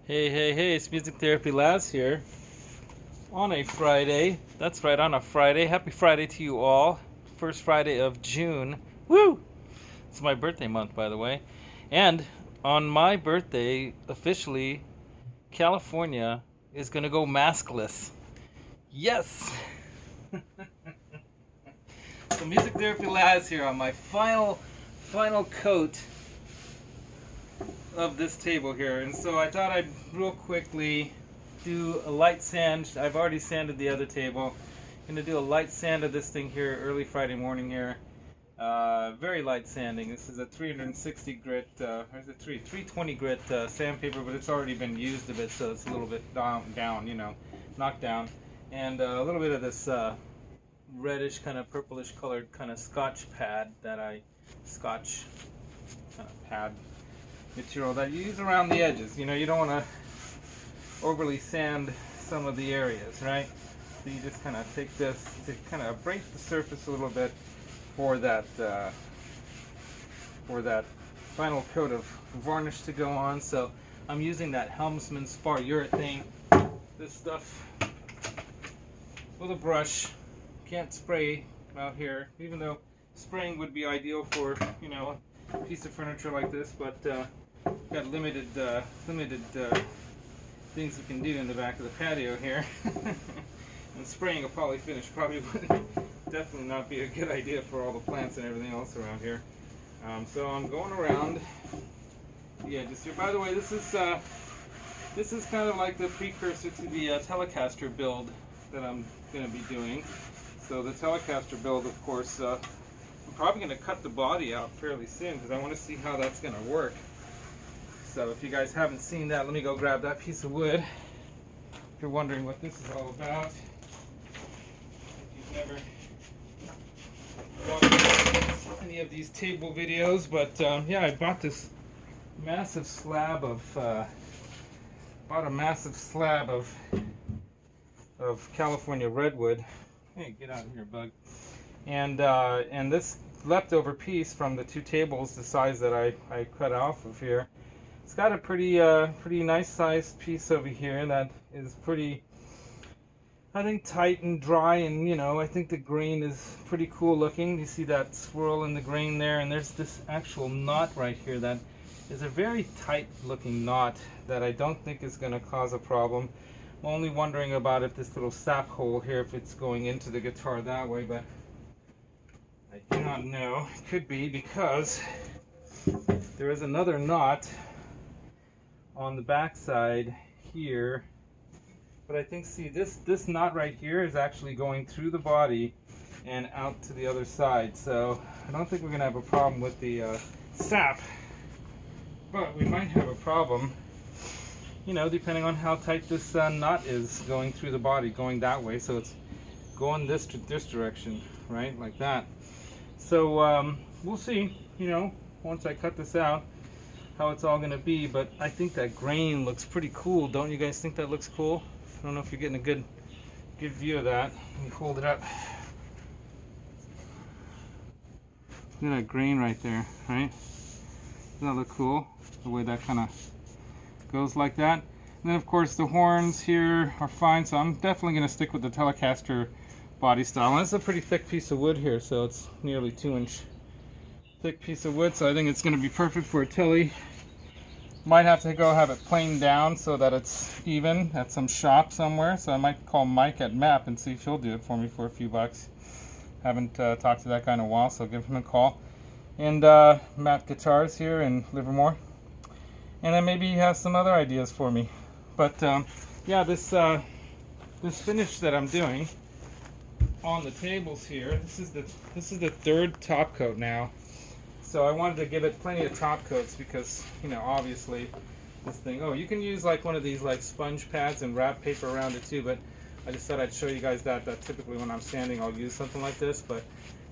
Hey, it's Music Therapy Laz here on a Friday. That's right, on a Friday. Happy Friday to you all. First Friday of June. Woo! It's my birthday month, by the way. And on my birthday, officially, California is going to go maskless. Yes! So Music Therapy Laz here on my final coat of this table here, and so I thought I'd real quickly do a light sand. I've already sanded the other table. I'm gonna do a light sand of this thing here early Friday morning here. Very light sanding. This is a 360 grit, or is it 320 grit sandpaper, but it's already been used a bit, so it's a little bit down, you know, knocked down, and a little bit of this reddish kind of purplish colored kind of scotch pad that scotch kind of pad material that you use around the edges. You know, you don't want to overly sand some of the areas, right? So you just kind of take this to kind of break the surface a little bit for that final coat of varnish to go on. So I'm using that Helmsman spar urethane, this stuff, with a brush. Can't spray out here, even though spraying would be ideal for, you know, a piece of furniture like this, but got limited things we can do in the back of the patio here. And spraying a polyfinish probably would definitely not be a good idea for all the plants and everything else around here. So I'm going around. Yeah, just here. By the way, this is kind of like the precursor to the Telecaster build that I'm going to be doing. So the Telecaster build, of course, I'm probably going to cut the body out fairly soon because I want to see how that's going to work. So if you guys haven't seen that, let me go grab that piece of wood. If you're wondering what this is all about, if you've never watched any of these table videos, but yeah, I bought this massive slab of California Redwood. Hey, get out of here, bug. And this leftover piece from the two tables, the size that I cut off of here, it's got a pretty nice sized piece over here that is pretty, I think, tight and dry, and you know, I think the grain is pretty cool looking. You see that swirl in the grain there, and there's this actual knot right here that is a very tight looking knot that I don't think is going to cause a problem. I'm only wondering about if this little sap hole here, if it's going into the guitar that way, but I do not know. It could be, because there is another knot on the back side here, but I think, see, this knot right here is actually going through the body and out to the other side, so I don't think we're gonna have a problem with the sap, but we might have a problem, you know, depending on how tight this knot is going through the body, going that way. So it's going this direction, right, like that. So we'll see, you know, once I cut this out, how it's all going to be. But I think that grain looks pretty cool. Don't you guys think that looks cool? I don't know if you're getting a good view of that. Let me hold it up. Look at that grain right there, right? Doesn't that look cool? The way that kind of goes like that. And then of course the horns here are fine, so I'm definitely going to stick with the Telecaster body style. And it's a pretty thick piece of wood here, so it's nearly 2-inch thick piece of wood, so I think it's going to be perfect for a Tele. Might have to go have it planed down so that it's even at some shop somewhere, so I might call Mike at MAP and see if he'll do it for me for a few bucks. Haven't talked to that guy in a while, so I'll give him a call. And Matt Guitars here in Livermore. And then maybe he has some other ideas for me. But yeah, this finish that I'm doing on the tables here, this is the third top coat now. So I wanted to give it plenty of top coats because, you know, obviously this thing, oh, you can use like one of these like sponge pads and wrap paper around it too, but I just thought I'd show you guys that typically when I'm sanding I'll use something like this. But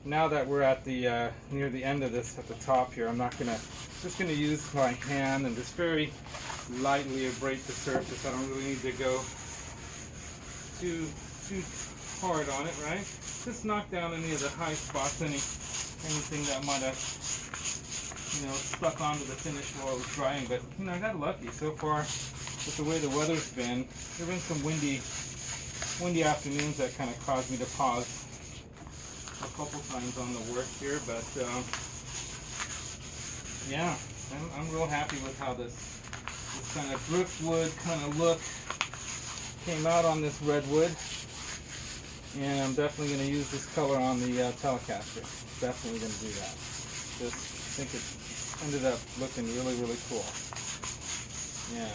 now that we're at the near the end of this, at the top here, I'm just gonna use my hand and just very lightly abrade the surface. I don't really need to go too hard on it, right? Just knock down any of the high spots, anything that might have, you know, stuck onto the finish while it was drying. But you know, I got lucky so far. with the way the weather's been. There've been some windy afternoons that kind of caused me to pause a couple times on the work here, but yeah, I'm real happy with how this kind of driftwood kind of look came out on this redwood, and I'm definitely going to use this color on the Telecaster. Definitely going to do that. Just think it ended up looking really, really cool. Yeah,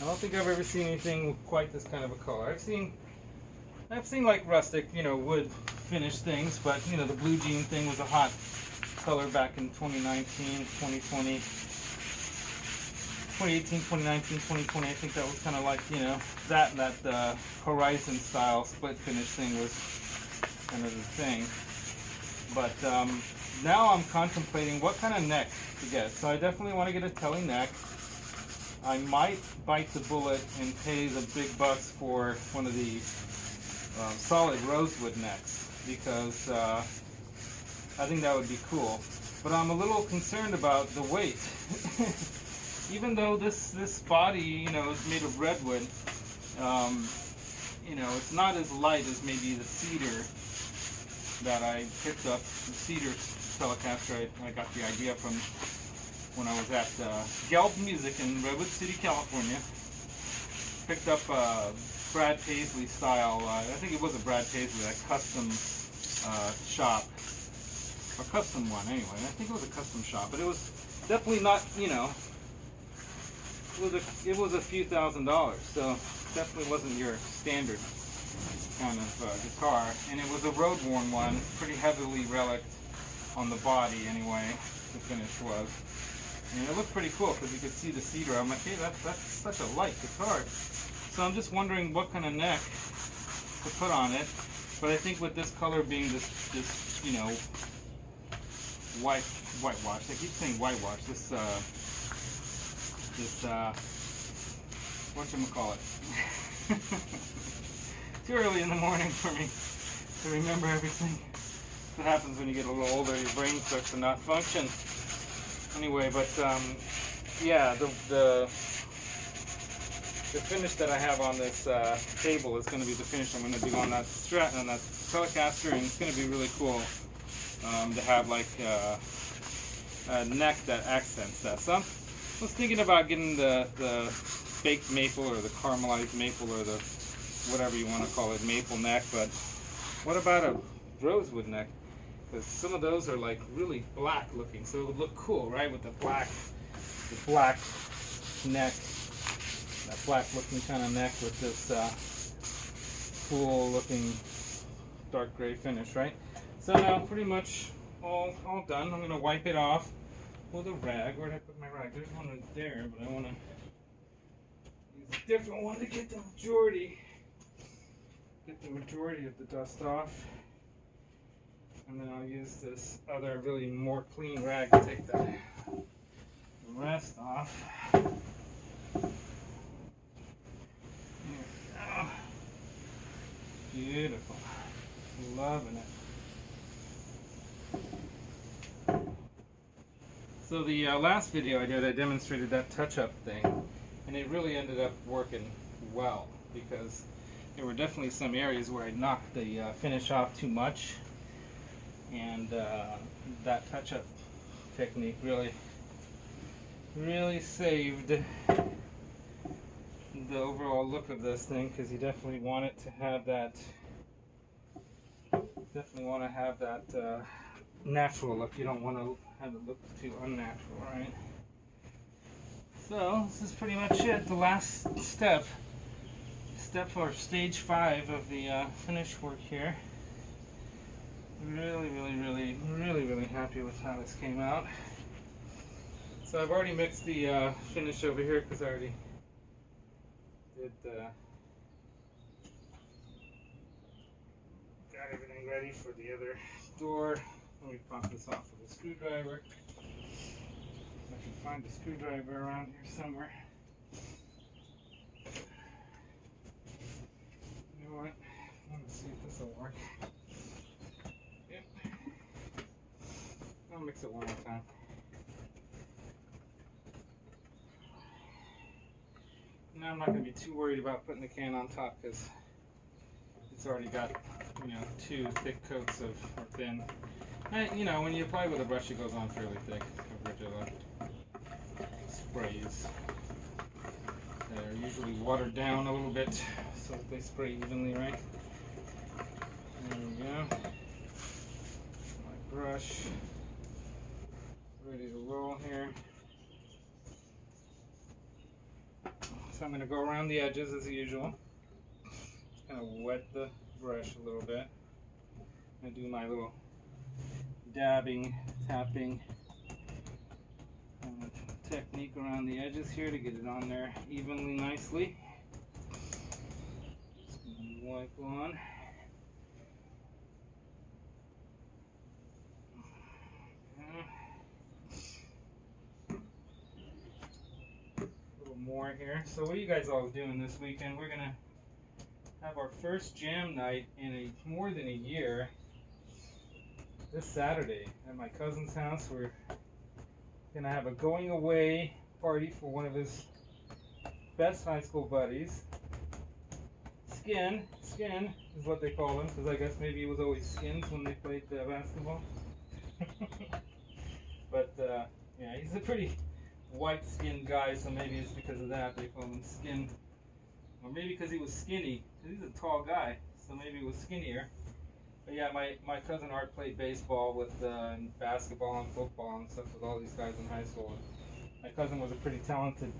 I don't think I've ever seen anything with quite this kind of a color. I've seen like rustic, wood finish things, but the blue jean thing was a hot color back in 2019, 2020, 2018, 2019, 2020. I think that was kind of like, that horizon style split finish thing was kind of the thing. But now I'm contemplating what kind of neck to get. So I definitely want to get a Tele neck. I might bite the bullet and pay the big bucks for one of the solid rosewood necks, because I think that would be cool. But I'm a little concerned about the weight. Even though this body, is made of redwood, it's not as light as maybe the cedar that I picked up. The cedar Telecaster, I got the idea from when I was at Gelb Music in Redwood City, California. Picked up Brad Paisley style, I think it was a Brad Paisley, like custom shop, or custom one anyway. I think it was a custom shop, but it was definitely not, it was a few $1,000s, so definitely wasn't your standard kind of guitar. And it was a road worn one, pretty heavily relic on the body anyway, the finish was. And it looked pretty cool because you could see the cedar. I'm like, hey, that's such a light guitar. So I'm just wondering what kind of neck to put on it. But I think with this color being this whitewash. I keep saying whitewash. This whatchamacallit. Too early in the morning for me to remember everything. What happens when you get a little older, your brain starts to not function. Anyway, but yeah, the finish that I have on this table is going to be the finish I'm going to do on that Telecaster, and it's going to be really cool to have like a neck that accents that. So I was thinking about getting the baked maple or the caramelized maple or the whatever you want to call it, maple neck, but what about a rosewood neck? Because some of those are like really black looking, so it would look cool, right, with the black neck, that black looking kind of neck with this cool looking dark gray finish, right? So now pretty much all done. I'm gonna wipe it off with a rag. Where did I put my rag? There's one right there, but I want to use a different one to get the majority of the dust off. And then I'll use this other really more clean rag to take the rest off. There we go. Beautiful. Loving it. So the last video I did, I demonstrated that touch-up thing, and it really ended up working well, because there were definitely some areas where I knocked the finish off too much, and that touch-up technique really saved the overall look of this thing, because you definitely want it to have that natural look. You don't want to have it look too unnatural, right? So this is pretty much it. The last step for stage 5 of the finish work here. Really happy with how this came out. So I've already mixed the finish over here, because I already did got everything ready for the other door. Let me pop this off with a screwdriver. I can find a screwdriver around here somewhere. You know what? Let me see if this will work. Yep. I'll mix it one more time. Now I'm not going to be too worried about putting the can on top because it's already got, you know, 2 thick coats of, or thin. And, you know, when you apply with a brush, it goes on fairly thick compared to the sprays. They're usually watered down a little bit so that they spray evenly, right? There we go. My brush ready to roll here. So I'm going to go around the edges as usual. Just kind of wet the brush a little bit. I do my little dabbing, tapping technique around the edges here to get it on there evenly, nicely. Just gonna wipe on. A little more here. So what are you guys all doing this weekend? We're gonna have our first jam night in more than a year. This Saturday at my cousin's house. We're gonna have a going away party for one of his best high school buddies. Skin is what they call him, because I guess maybe he was always skins when they played basketball. But yeah, he's a pretty white-skinned guy, so maybe it's because of that they call him Skin. Or maybe because he was skinny, because he's a tall guy, so maybe he was skinnier. But yeah, my cousin Art played baseball with and basketball and football and stuff with all these guys in high school. My cousin was a pretty talented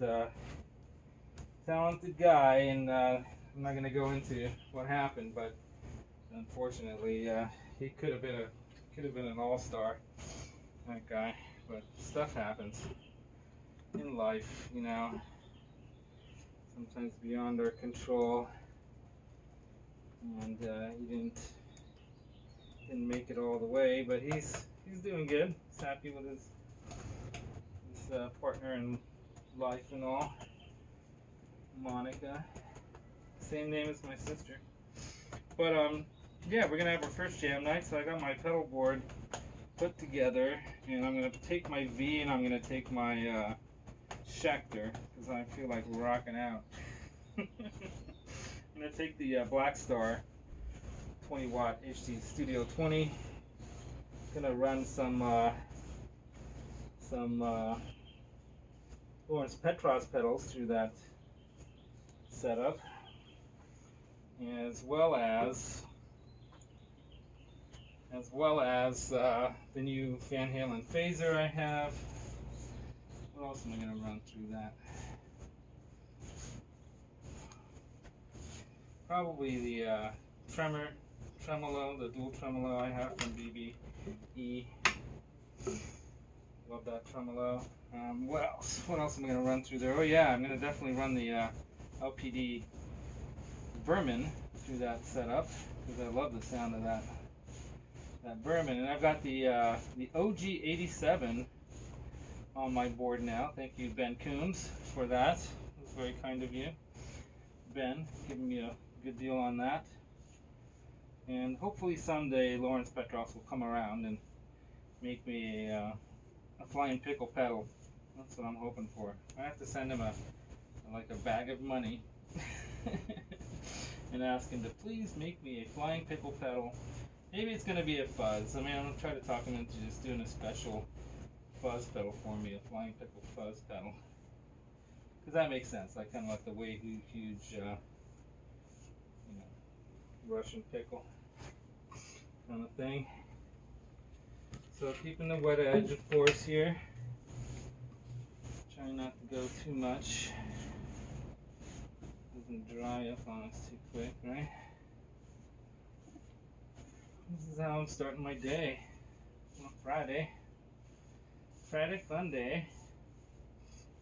guy, and I'm not gonna go into what happened, but unfortunately, he could have been an all-star, that guy. But stuff happens in life, you know. Sometimes beyond our control, and he didn't make it all the way, but he's doing good. He's happy with his partner in life and all. Monica, same name as my sister. But yeah, we're gonna have our first jam night. So I got my pedal board put together, and I'm gonna take my V and I'm gonna take my Schecter because I feel like rocking out. I'm gonna take the Black Star 20 watt HD Studio 20. Gonna run some Lawrence Petros pedals through that setup, as well as the new Van Halen phaser I have. What else am I gonna run through that? Probably the tremolo, the dual tremolo I have from BBE. Love that tremolo. What else? What else am I going to run through there? Oh yeah, I'm going to definitely run the LPD Vermin through that setup because I love the sound of that Vermin. And I've got the OG 87 on my board now. Thank you, Ben Coombs, for that. It was very kind of you, Ben, giving me a good deal on that. And hopefully someday Lawrence Petros will come around and make me a flying pickle pedal. That's what I'm hoping for. I have to send him a bag of money and ask him to please make me a flying pickle pedal. Maybe it's going to be a fuzz. I mean, I'm going to try to talk him into just doing a special fuzz pedal for me, a flying pickle fuzz pedal. Because that makes sense. I kind of like the way huge Russian pickle kind of thing. So keeping the wet edge, of course, here. Trying not to go too much. Doesn't dry up on us too quick, right? This is how I'm starting my day. On Friday. Friday fun day.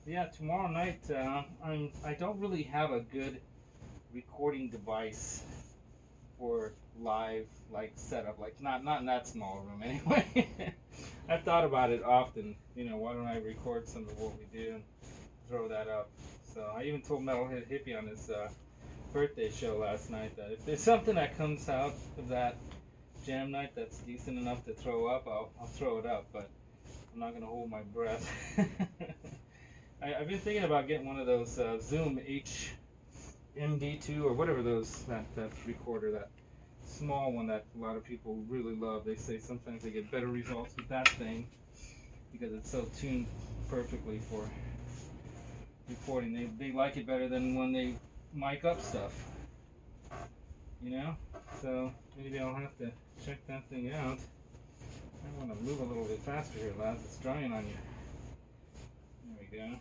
Yeah, tomorrow night I don't really have a good recording device for live setup, not in that small room anyway. I've thought about it often, why don't I record some of what we do and throw that up. So I even told Metalhead Hippie on his birthday show last night that if there's something that comes out of that jam night that's decent enough to throw up, I'll throw it up, but I'm not gonna hold my breath. I've been thinking about getting one of those Zoom HMD2 or whatever that recorder, that small one that a lot of people really love. They say sometimes they get better results with that thing because it's so tuned perfectly for recording. They like it better than when they mic up stuff, you know? So maybe I'll have to check that thing out. I want to move a little bit faster here, Laz. It's drying on you. There we go.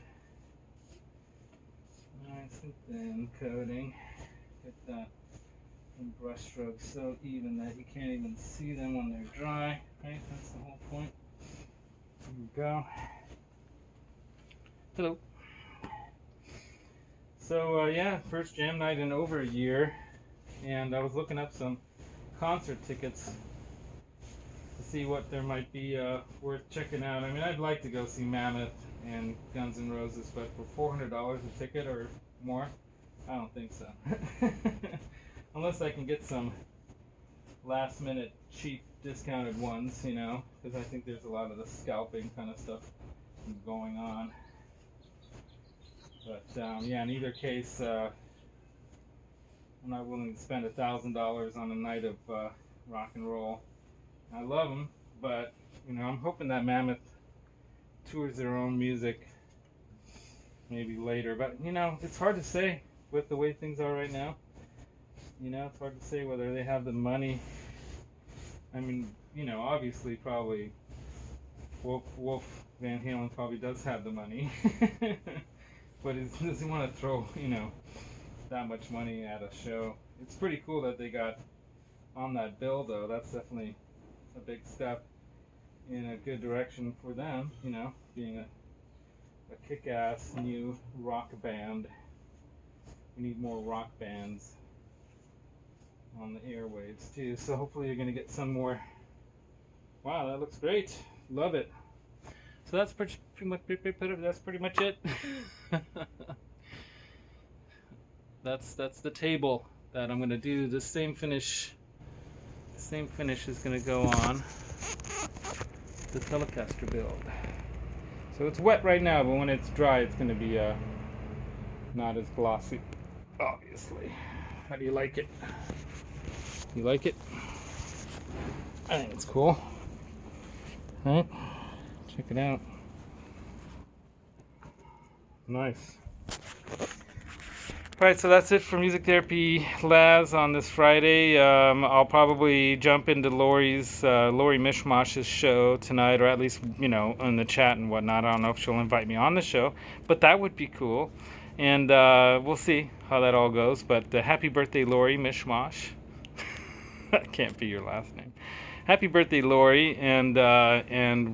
Nice and thin coating. Get that brush strokes so even that you can't even see them when they're dry. Right? That's the whole point. There we go. Hello. So yeah, first jam night in over a year, and I was looking up some concert tickets to see what there might be worth checking out. I mean, I'd like to go see Mammoth and Guns N' Roses, but for $400 a ticket or more, I don't think so. Unless I can get some last minute cheap discounted ones, you know, because I think there's a lot of the scalping kind of stuff going on. But yeah, in either case, I'm not willing to spend $1,000 on a night of rock and roll. I love them, but you know, I'm hoping that Mammoth tours their own music maybe later. But you know, it's hard to say with the way things are right now. You know, it's hard to say whether they have the money. I mean, you know, obviously, probably Wolf Van Halen probably does have the money, but does he want to throw, you know, that much money at a show? It's pretty cool that they got on that bill, though. That's definitely a big step in a good direction for them, you know, being a kick-ass new rock band. We need more rock bands on the airwaves too, so hopefully you're going to get some more. Wow, that looks great. Love it. So that's pretty much it. That's the table that I'm going to do. The same finish is going to go on the Telecaster build. So it's wet right now, but when it's dry, it's going to be not as glossy, obviously. How do you like it? You like it? I think it's cool. All right, check it out. Nice. Alright, so that's it for Music Therapy Laz on this Friday. I'll probably jump into Lori Mishmash's show tonight, or at least, you know, in the chat and whatnot. I don't know if she'll invite me on the show, but that would be cool. And we'll see how that all goes. But happy birthday, Lori Mishmash. That can't be your last name. Happy birthday, Lori, and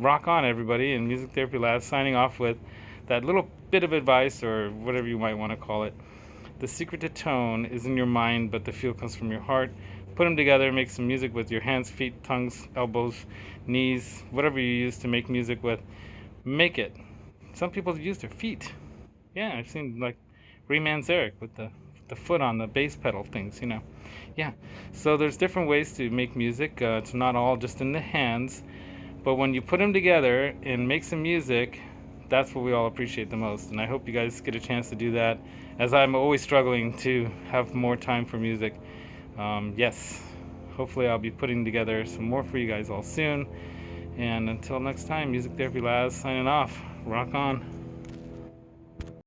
rock on, everybody. And Music Therapy Laz signing off with that little bit of advice, or whatever you might want to call it. The secret to tone is in your mind, but the feel comes from your heart. Put them together, make some music with your hands, feet, tongues, elbows, knees, whatever you use to make music with. Make it. Some people use their feet. Yeah, I've seen like Ray Manzarek with the foot on the bass pedal things, you know. Yeah, so there's different ways to make music. It's not all just in the hands, but when you put them together and make some music, that's what we all appreciate the most. And I hope you guys get a chance to do that, as I'm always struggling to have more time for music. Yes, hopefully I'll be putting together some more for you guys all soon. And until next time, Music Therapy Laz signing off. Rock on.